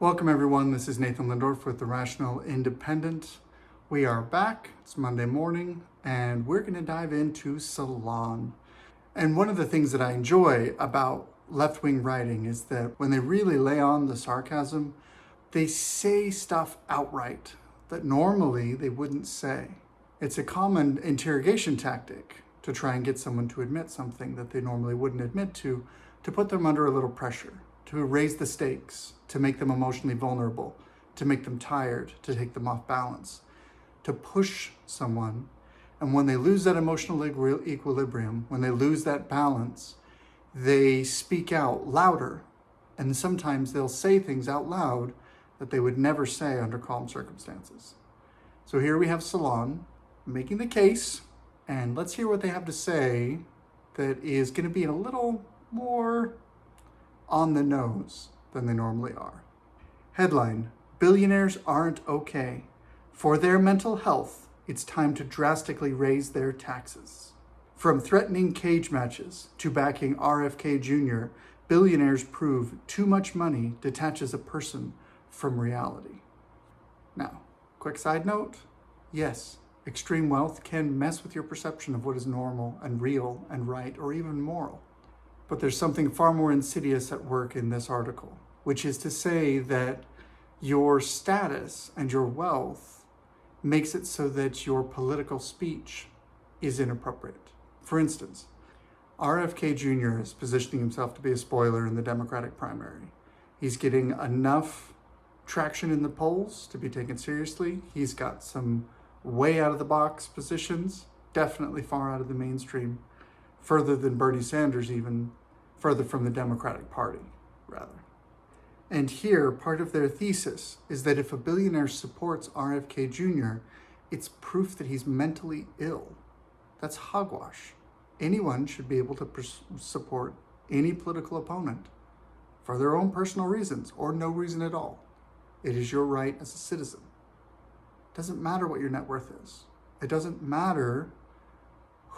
Welcome everyone, this is Nathan Lindorf with The Rational Independent. We are back, it's Monday morning, and we're going to dive into Salon. And one of the things that I enjoy about left-wing writing is that when they really lay on the sarcasm, they say stuff outright that normally they wouldn't say. It's a common interrogation tactic to try and get someone to admit something that they normally wouldn't admit to put them under a little pressure, to raise the stakes, to make them emotionally vulnerable, to make them tired, to take them off balance, to push someone. And when they lose that emotional equilibrium, when they lose that balance, they speak out louder. And sometimes they'll say things out loud that they would never say under calm circumstances. So here we have Salon making the case, and let's hear what they have to say that is going to be a little more on the nose than they normally are. Headline: Billionaires aren't okay. For their mental health, it's time to drastically raise their taxes. From threatening cage matches to backing RFK Jr., billionaires prove too much money detaches a person from reality. Now, quick side note, yes, extreme wealth can mess with your perception of what is normal and real and right or even moral. But there's something far more insidious at work in this article, which is to say that your status and your wealth makes it so that your political speech is inappropriate. For instance, RFK Jr. is positioning himself to be a spoiler in the Democratic primary. He's getting enough traction in the polls to be taken seriously. He's got some way out of the box positions, definitely far out of the mainstream, further than Bernie Sanders, even further from the Democratic Party, rather. And here, part of their thesis is that if a billionaire supports RFK Jr., it's proof that he's mentally ill. That's hogwash. Anyone should be able to support any political opponent for their own personal reasons or no reason at all. It is your right as a citizen. It doesn't matter what your net worth is. It doesn't matter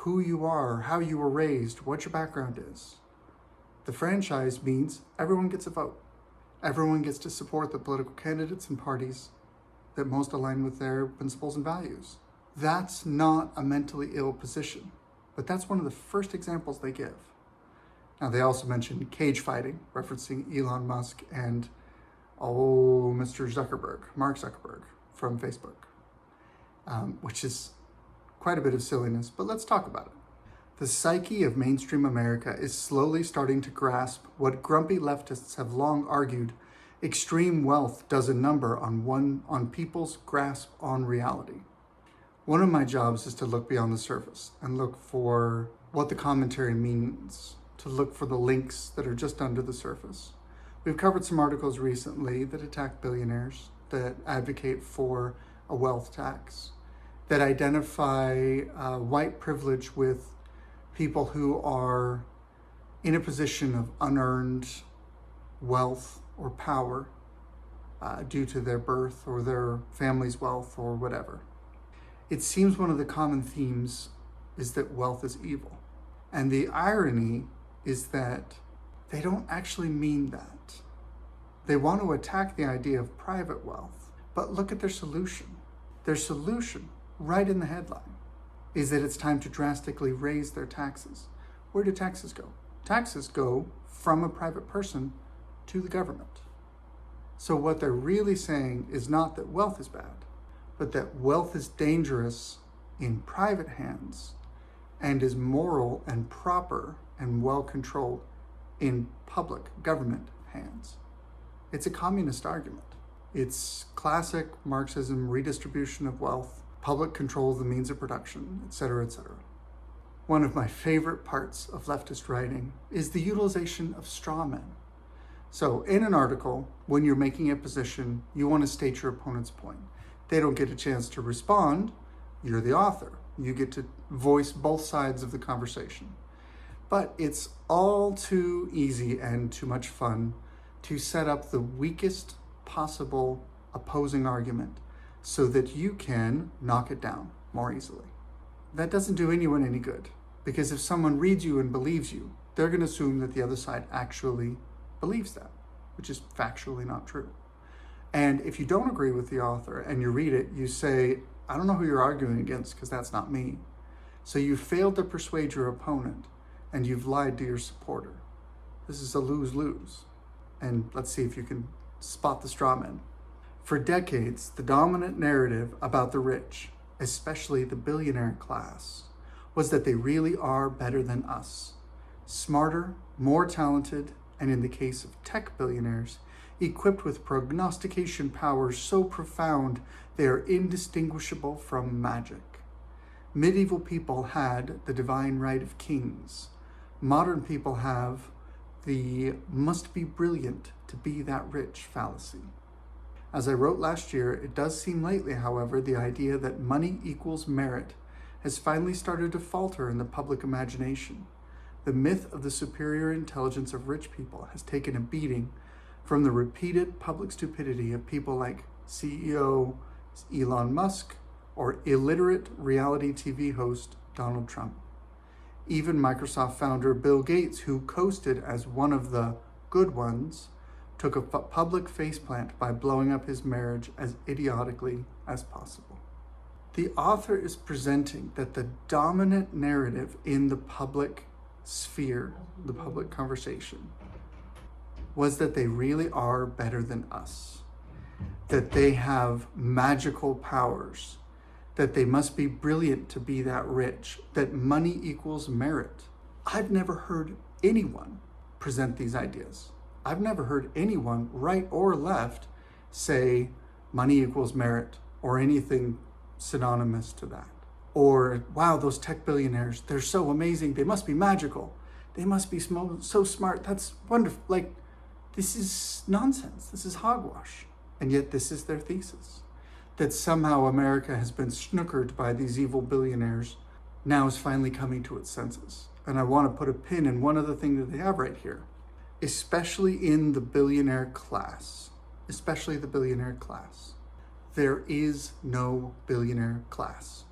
who you are, how you were raised, what your background is. The franchise means everyone gets a vote. Everyone gets to support the political candidates and parties that most align with their principles and values. That's not a mentally ill position, but that's one of the first examples they give. Now, they also mentioned cage fighting, referencing Elon Musk and, Mr. Zuckerberg, Mark Zuckerberg from Facebook, which is quite a bit of silliness, but let's talk about it. The psyche of mainstream America is slowly starting to grasp what grumpy leftists have long argued: extreme wealth does a number on people's grasp on reality. One of my jobs is to look beyond the surface and look for what the commentary means, to look for the links that are just under the surface. We've covered some articles recently that attack billionaires, that advocate for a wealth tax, that identify white privilege with people who are in a position of unearned wealth or power due to their birth or their family's wealth or whatever. It seems one of the common themes is that wealth is evil. And the irony is that they don't actually mean that. They want to attack the idea of private wealth, but look at their solution. Their solution, right in the headline, is that it's time to drastically raise their taxes. Where do taxes go? Taxes go from a private person to the government. So what they're really saying is not that wealth is bad, but that wealth is dangerous in private hands and is moral and proper and well controlled in public government hands. It's a communist argument. It's classic Marxism, redistribution of wealth, public control of the means of production, etc., etc. One of my favorite parts of leftist writing is the utilization of straw men. So in an article, when you're making a position, you want to state your opponent's point. They don't get a chance to respond. You're the author. You get to voice both sides of the conversation. But it's all too easy and too much fun to set up the weakest possible opposing argument so that you can knock it down more easily. That doesn't do anyone any good, because if someone reads you and believes you, they're going to assume that the other side actually believes that, which is factually not true. And if you don't agree with the author and you read it, you say, I don't know who you're arguing against because that's not me. So you failed to persuade your opponent and you've lied to your supporter. This is a lose-lose. And let's see if you can spot the straw man. For decades, the dominant narrative about the rich, especially the billionaire class, was that they really are better than us. Smarter, more talented, and in the case of tech billionaires, equipped with prognostication powers so profound they are indistinguishable from magic. Medieval people had the divine right of kings. Modern people have the must be brilliant to be that rich fallacy. As I wrote last year, it does seem lately, however, the idea that money equals merit has finally started to falter in the public imagination. The myth of the superior intelligence of rich people has taken a beating from the repeated public stupidity of people like CEO Elon Musk or illiterate reality TV host Donald Trump. Even Microsoft founder Bill Gates, who coasted as one of the good ones, took a public faceplant by blowing up his marriage as idiotically as possible. The author is presenting that the dominant narrative in the public sphere, the public conversation, was that they really are better than us, that they have magical powers, that they must be brilliant to be that rich, that money equals merit. I've never heard anyone present these ideas. I've never heard anyone, right or left, say money equals merit or anything synonymous to that. Or, wow, those tech billionaires, they're so amazing. They must be magical. They must be so smart. That's wonderful. Like, this is nonsense. This is hogwash. And yet this is their thesis. That somehow America has been snookered by these evil billionaires, now is finally coming to its senses. And I want to put a pin in one other thing that they have right here. Especially in the billionaire class. Especially the billionaire class. There is no billionaire class.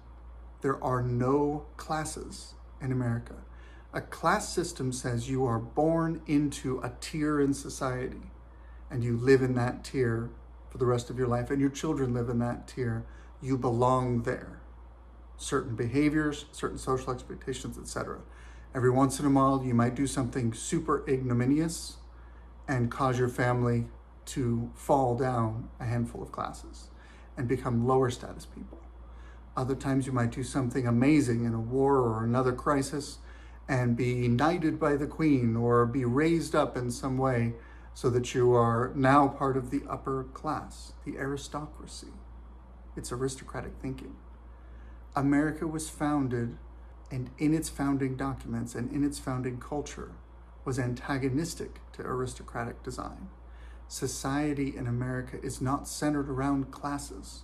There are no classes in America. A class system says you are born into a tier in society and you live in that tier for the rest of your life and your children live in that tier. You belong there. Certain behaviors, certain social expectations, etc. Every once in a while, you might do something super ignominious and cause your family to fall down a handful of classes and become lower status people. Other times you might do something amazing in a war or another crisis and be knighted by the queen or be raised up in some way so that you are now part of the upper class, the aristocracy. It's aristocratic thinking. America was founded, and in its founding documents and in its founding culture was antagonistic to aristocratic design. Society in America is not centered around classes.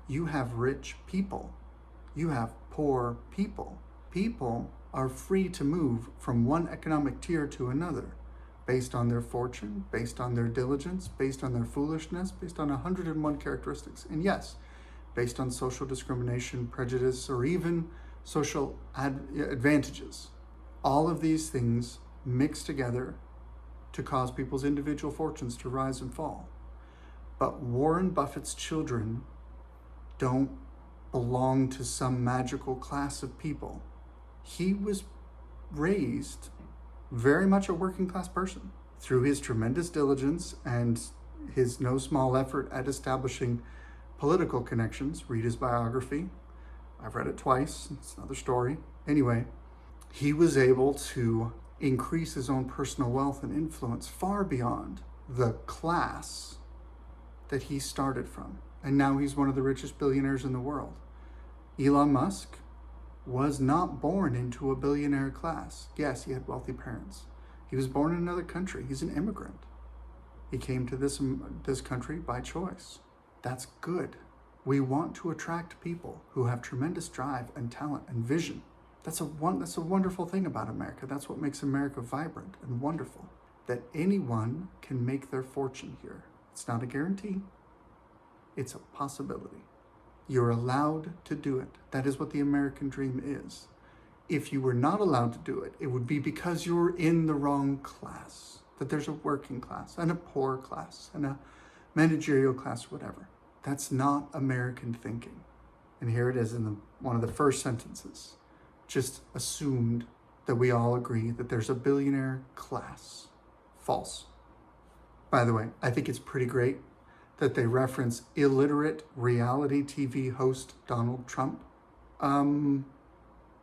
You have rich people. You have poor people. People are free to move from one economic tier to another based on their fortune, based on their diligence, based on their foolishness, based on 101 characteristics. And yes, based on social discrimination, prejudice, or even social advantages. All of these things mix together to cause people's individual fortunes to rise and fall. But Warren Buffett's children don't belong to some magical class of people. He was raised very much a working class person through his tremendous diligence and his no small effort at establishing political connections. Read his biography. I've read it twice. It's another story. Anyway, he was able to increase his own personal wealth and influence far beyond the class that he started from. And now he's one of the richest billionaires in the world. Elon Musk was not born into a billionaire class. Yes, he had wealthy parents. He was born in another country. He's an immigrant. He came to this country by choice. That's good. We want to attract people who have tremendous drive and talent and vision. That's a wonderful thing about America. That's what makes America vibrant and wonderful. That anyone can make their fortune here. It's not a guarantee. It's a possibility. You're allowed to do it. That is what the American dream is. If you were not allowed to do it, it would be because you're in the wrong class. That there's a working class and a poor class and a managerial class, whatever. That's not American thinking. And here it is in one of the first sentences. Just assumed that we all agree that there's a billionaire class. False. By the way, I think it's pretty great that they reference illiterate reality TV host Donald Trump.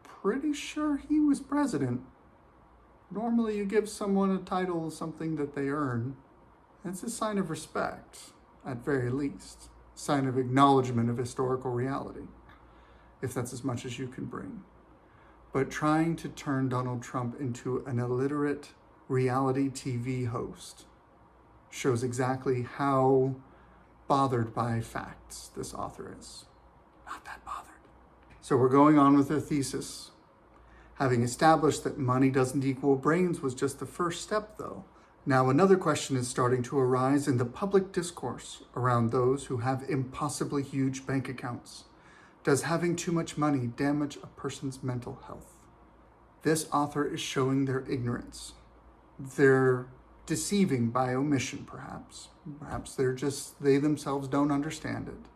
Pretty sure he was president. Normally you give someone a title, something that they earn. It's a sign of respect, at very least. Sign of acknowledgement of historical reality, if that's as much as you can bring. But trying to turn Donald Trump into an illiterate reality TV host shows exactly how bothered by facts this author is. Not that bothered. So we're going on with their thesis. Having established that money doesn't equal brains was just the first step, though. Now another question is starting to arise in the public discourse around those who have impossibly huge bank accounts. Does having too much money damage a person's mental health? This author is showing their ignorance. They're deceiving by omission, perhaps. Perhaps they themselves don't understand it.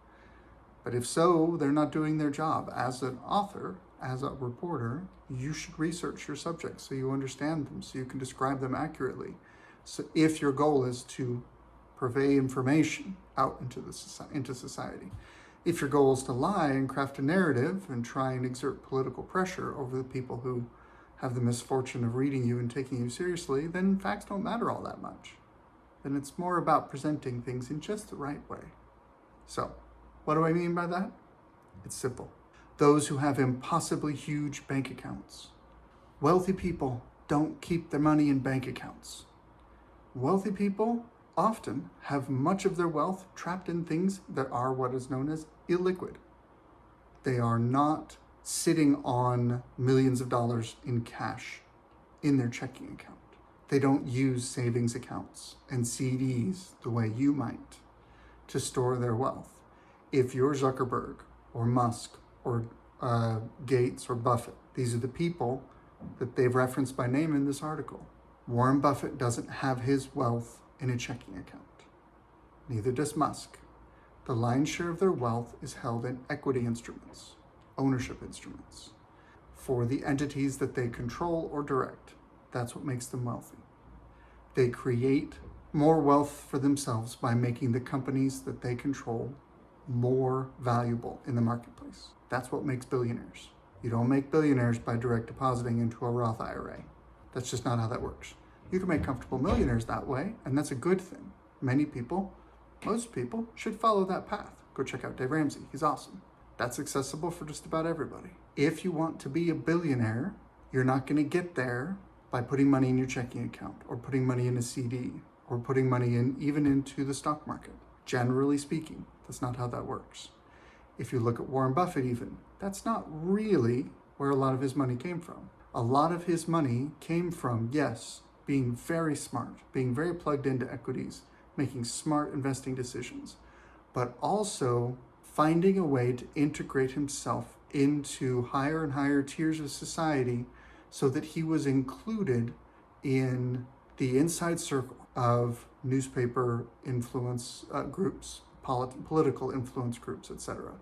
But if so, they're not doing their job. As an author, as a reporter, you should research your subjects so you understand them, so you can describe them accurately. So if your goal is to purvey information out into society, if your goal is to lie and craft a narrative and try and exert political pressure over the people who have the misfortune of reading you and taking you seriously, then facts don't matter all that much. Then it's more about presenting things in just the right way. So, what do I mean by that? It's simple. Those who have impossibly huge bank accounts. Wealthy people don't keep their money in bank accounts. Wealthy people often have much of their wealth trapped in things that are what is known as illiquid. They are not sitting on millions of dollars in cash in their checking account. They don't use savings accounts and CDs the way you might to store their wealth. If you're Zuckerberg or Musk or Gates or Buffett, these are the people that they've referenced by name in this article. Warren Buffett doesn't have his wealth in a checking account. Neither does Musk. The lion's share of their wealth is held in equity instruments, ownership instruments, for the entities that they control or direct. That's what makes them wealthy. They create more wealth for themselves by making the companies that they control more valuable in the marketplace. That's what makes billionaires. You don't make billionaires by direct depositing into a Roth IRA. That's just not how that works. You can make comfortable millionaires that way, and that's a good thing. Many people, most people, should follow that path. Go check out Dave Ramsey. He's awesome. That's accessible for just about everybody. If you want to be a billionaire, you're not going to get there by putting money in your checking account or putting money in a CD or putting money in even into the stock market. Generally speaking, that's not how that works. If you look at Warren Buffett even, that's not really where a lot of his money came from. A lot of his money came from, yes, being very smart, being very plugged into equities, making smart investing decisions, but also finding a way to integrate himself into higher and higher tiers of society so that he was included in the inside circle of newspaper influence groups, political influence groups, etc.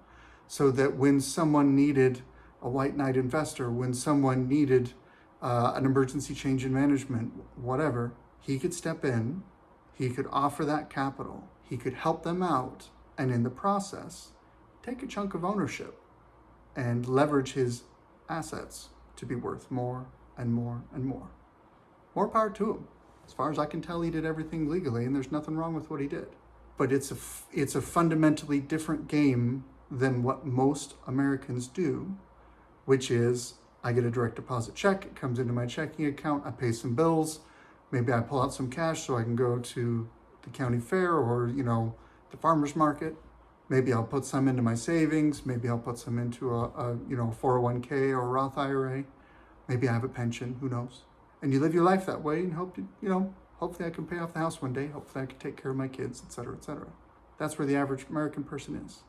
So that when someone needed a white knight investor, when someone needed an emergency change in management, whatever, he could step in, he could offer that capital, he could help them out, and in the process, take a chunk of ownership and leverage his assets to be worth more and more and more. More power to him. As far as I can tell, he did everything legally, and there's nothing wrong with what he did. But it's a fundamentally different game than what most Americans do, which is I get a direct deposit check, it comes into my checking account, I pay some bills, maybe I pull out some cash so I can go to the county fair or, the farmer's market. Maybe I'll put some into my savings, maybe I'll put some into a 401k or a Roth IRA. Maybe I have a pension, who knows? And you live your life that way and hopefully I can pay off the house one day, hopefully I can take care of my kids, etc., etc. That's where the average American person is.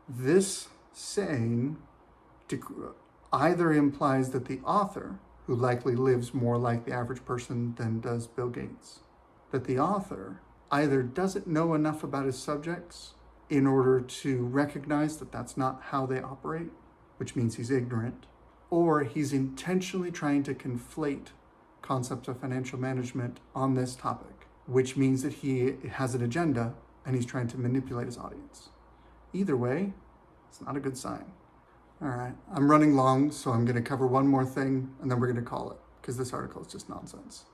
This saying either implies that the author, who likely lives more like the average person than does Bill Gates, that the author either doesn't know enough about his subjects in order to recognize that that's not how they operate, which means he's ignorant, or he's intentionally trying to conflate concepts of financial management on this topic, which means that he has an agenda and he's trying to manipulate his audience. Either way, it's not a good sign. All right, I'm running long, so I'm going to cover one more thing and then we're going to call it, because this article is just nonsense.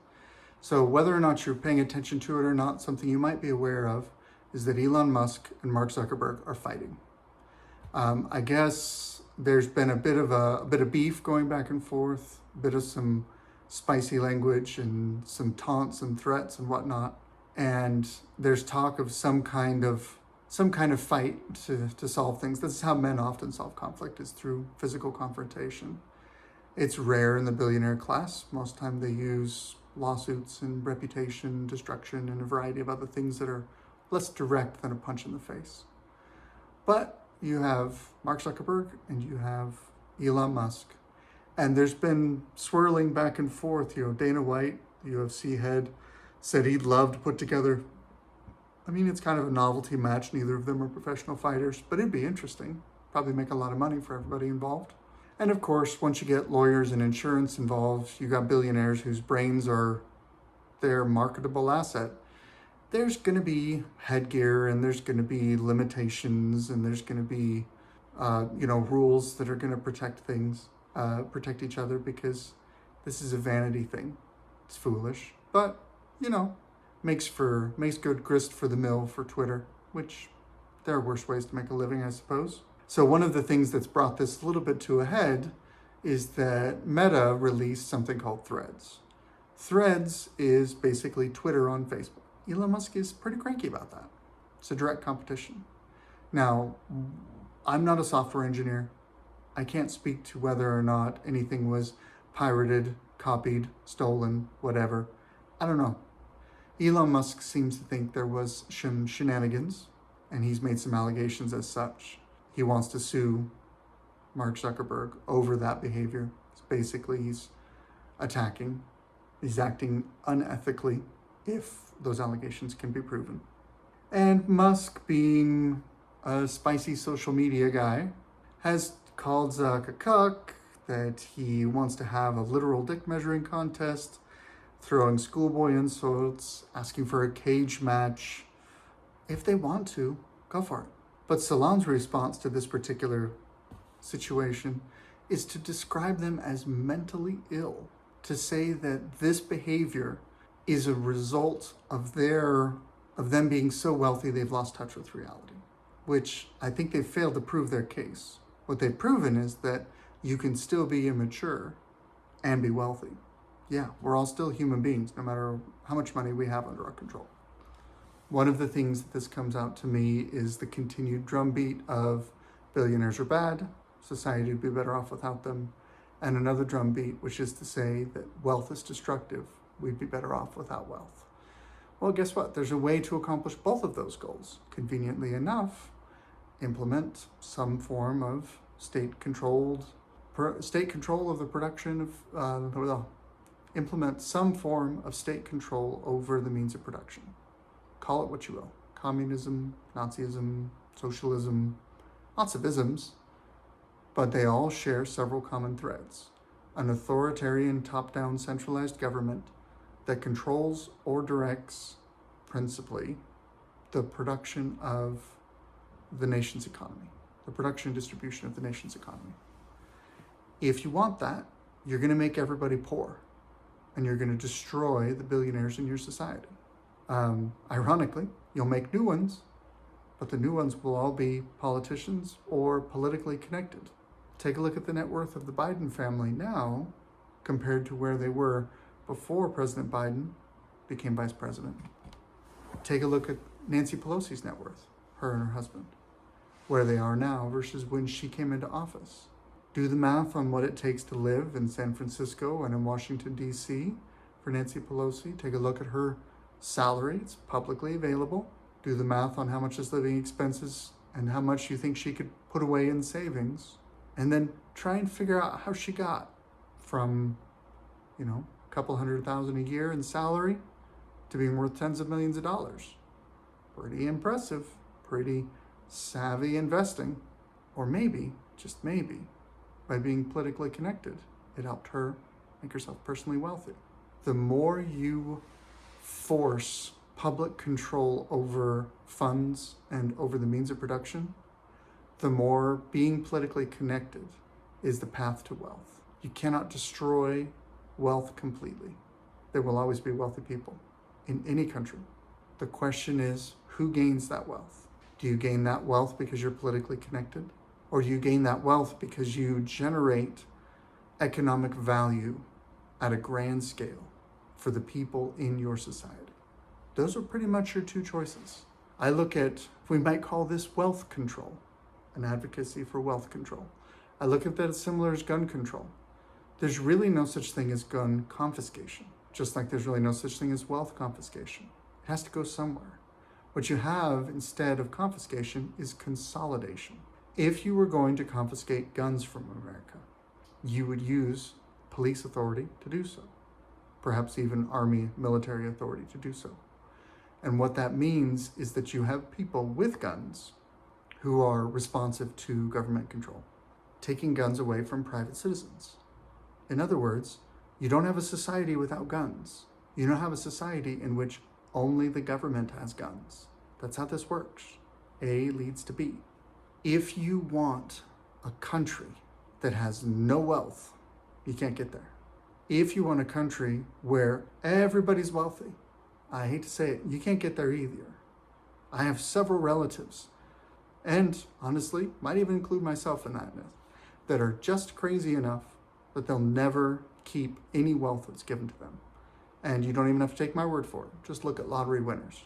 So whether or not you're paying attention to it or not, something you might be aware of is that Elon Musk and Mark Zuckerberg are fighting. I guess there's been a bit of beef going back and forth, a bit of some spicy language and some taunts and threats and whatnot. And there's talk of some kind of fight to solve things. This is how men often solve conflict, is through physical confrontation. It's rare in the billionaire class. Most time they use lawsuits and reputation destruction and a variety of other things that are less direct than a punch in the face. But you have Mark Zuckerberg and you have Elon Musk. And there's been swirling back and forth. Dana White, the UFC head, said he'd love to put together, it's kind of a novelty match. Neither of them are professional fighters, but it'd be interesting. Probably make a lot of money for everybody involved. And of course, once you get lawyers and insurance involved, you got billionaires whose brains are their marketable asset. There's going to be headgear and there's going to be limitations and there's going to be, rules that are going to protect each other, because this is a vanity thing. It's foolish, but, makes good grist for the mill for Twitter, which there are worse ways to make a living, I suppose. So one of the things that's brought this a little bit to a head is that Meta released something called Threads. Threads is basically Twitter on Facebook. Elon Musk is pretty cranky about that. It's a direct competition. Now, I'm not a software engineer. I can't speak to whether or not anything was pirated, copied, stolen, whatever. I don't know. Elon Musk seems to think there was some shenanigans, and he's made some allegations as such. He wants to sue Mark Zuckerberg over that behavior. So basically, he's attacking. He's acting unethically if those allegations can be proven. And Musk, being a spicy social media guy, has called Zuck a cuck, that he wants to have a literal dick measuring contest, throwing schoolboy insults, asking for a cage match. If they want to, go for it. But Salon's response to this particular situation is to describe them as mentally ill, to say that this behavior is a result of them being so wealthy they've lost touch with reality, which I think they've failed to prove their case. What they've proven is that you can still be immature and be wealthy. Yeah, we're all still human beings, no matter how much money we have under our control. One of the things that this comes out to me is the continued drumbeat of billionaires are bad, society would be better off without them, and another drumbeat, which is to say that wealth is destructive, we'd be better off without wealth. Well, guess what? There's a way to accomplish both of those goals. Conveniently enough, implement some form of state control of the production of, implement some form of state control over the means of production. Call it what you will. Communism, Nazism, socialism, lots of isms, but they all share several common threads. An authoritarian top-down centralized government that controls or directs principally the production of the nation's economy, the production and distribution of the nation's economy. If you want that, you're going to make everybody poor, and you're going to destroy the billionaires in your society. Ironically, you'll make new ones, but the new ones will all be politicians or politically connected. Take a look at the net worth of the Biden family now compared to where they were before President Biden became vice president. Take a look at Nancy Pelosi's net worth, her and her husband, where they are now versus when she came into office. Do the math on what it takes to live in San Francisco and in Washington, D.C. for Nancy Pelosi. Take a look at her salary. It's publicly available. Do the math on how much is living expenses and how much you think she could put away in savings. And then try and figure out how she got from, a couple $100,000 a year in salary to being worth tens of millions of dollars. Pretty impressive, pretty savvy investing. Or maybe, just maybe, by being politically connected, it helped her make herself personally wealthy. The more you force public control over funds and over the means of production, the more being politically connected is the path to wealth. You cannot destroy wealth completely. There will always be wealthy people in any country. The question is, who gains that wealth? Do you gain that wealth because you're politically connected? Or do you gain that wealth because you generate economic value at a grand scale for the people in your society? Those are pretty much your two choices. I look at, we might call this wealth control, an advocacy for wealth control. I look at that as similar as gun control. There's really no such thing as gun confiscation, just like there's really no such thing as wealth confiscation. It has to go somewhere. What you have instead of confiscation is consolidation. If you were going to confiscate guns from America, you would use police authority to do so, perhaps even army military authority to do so. And what that means is that you have people with guns who are responsive to government control, taking guns away from private citizens. In other words, you don't have a society without guns. You don't have a society in which only the government has guns. That's how this works. A leads to B. If you want a country that has no wealth, you can't get there. If you want a country where everybody's wealthy, I hate to say it, you can't get there either. I have several relatives, and honestly, might even include myself in that are just crazy enough that they'll never keep any wealth that's given to them. And you don't even have to take my word for it. Just look at lottery winners.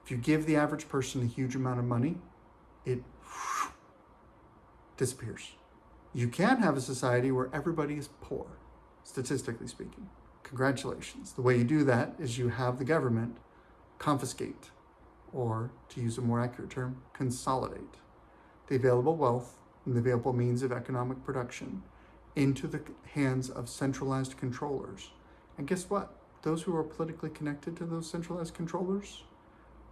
If you give the average person a huge amount of money, it disappears. You can have a society where everybody is poor, statistically speaking. Congratulations. The way you do that is you have the government confiscate, or to use a more accurate term, consolidate the available wealth and the available means of economic production into the hands of centralized controllers. And guess what? Those who are politically connected to those centralized controllers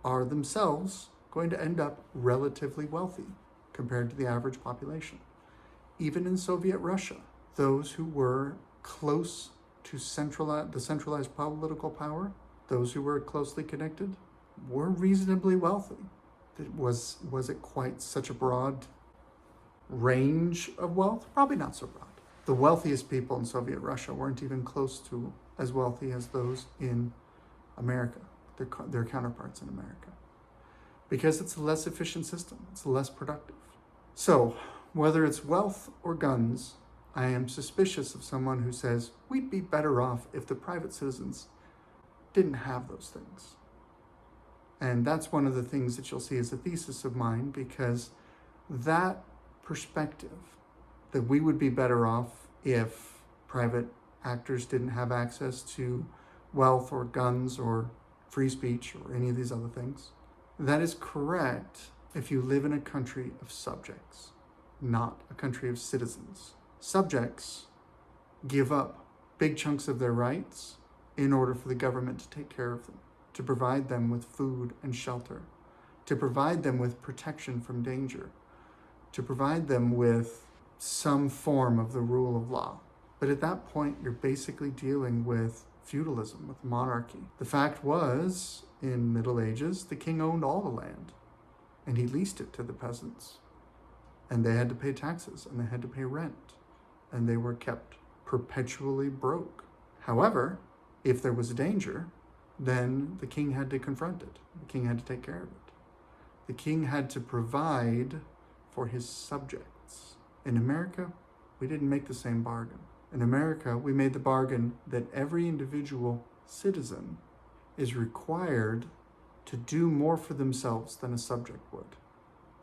are themselves going to end up relatively wealthy compared to the average population. Even in Soviet Russia, those who were close to the centralized political power, those who were closely connected, were reasonably wealthy. Was it quite such a broad range of wealth? Probably not so broad. The wealthiest people in Soviet Russia weren't even close to as wealthy as those in America, their counterparts in America, because it's a less efficient system. It's less productive. So whether it's wealth or guns, I am suspicious of someone who says we'd be better off if the private citizens didn't have those things. And that's one of the things that you'll see as a thesis of mine, because that perspective that we would be better off if private actors didn't have access to wealth or guns or free speech or any of these other things, that is correct if you live in a country of subjects, not a country of citizens. Subjects give up big chunks of their rights in order for the government to take care of them, to provide them with food and shelter, to provide them with protection from danger, to provide them with some form of the rule of law. But at that point, you're basically dealing with feudalism, with monarchy. The fact was, in Middle Ages, the king owned all the land, and he leased it to the peasants. And they had to pay taxes, and they had to pay rent, and they were kept perpetually broke. However, if there was a danger, then the king had to confront it. The king had to take care of it. The king had to provide for his subjects. In America, we didn't make the same bargain. In America, we made the bargain that every individual citizen is required to do more for themselves than a subject would.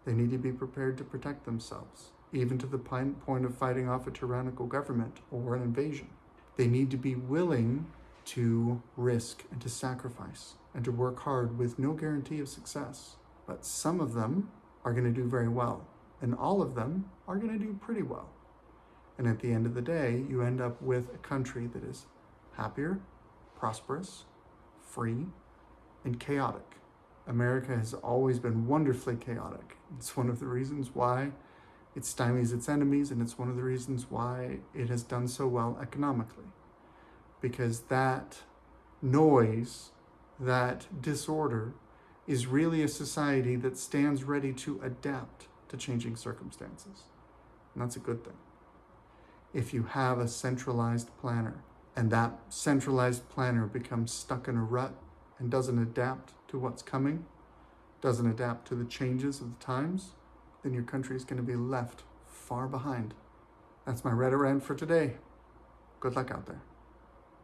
They need to be prepared to protect themselves, even to the point of fighting off a tyrannical government or an invasion. They need to be willing to risk and to sacrifice and to work hard with no guarantee of success. But some of them are going to do very well, and all of them are going to do pretty well. And at the end of the day, you end up with a country that is happier, prosperous, free, and chaotic America has always been wonderfully chaotic. It's one of the reasons why it stymies its enemies, and it's one of the reasons why it has done so well economically. Because that noise, that disorder, is really a society that stands ready to adapt to changing circumstances. And that's a good thing. If you have a centralized planner, and that centralized planner becomes stuck in a rut and doesn't adapt to what's coming, doesn't adapt to the changes of the times, then your country is going to be left far behind. That's my Reddit rant for today. Good luck out there.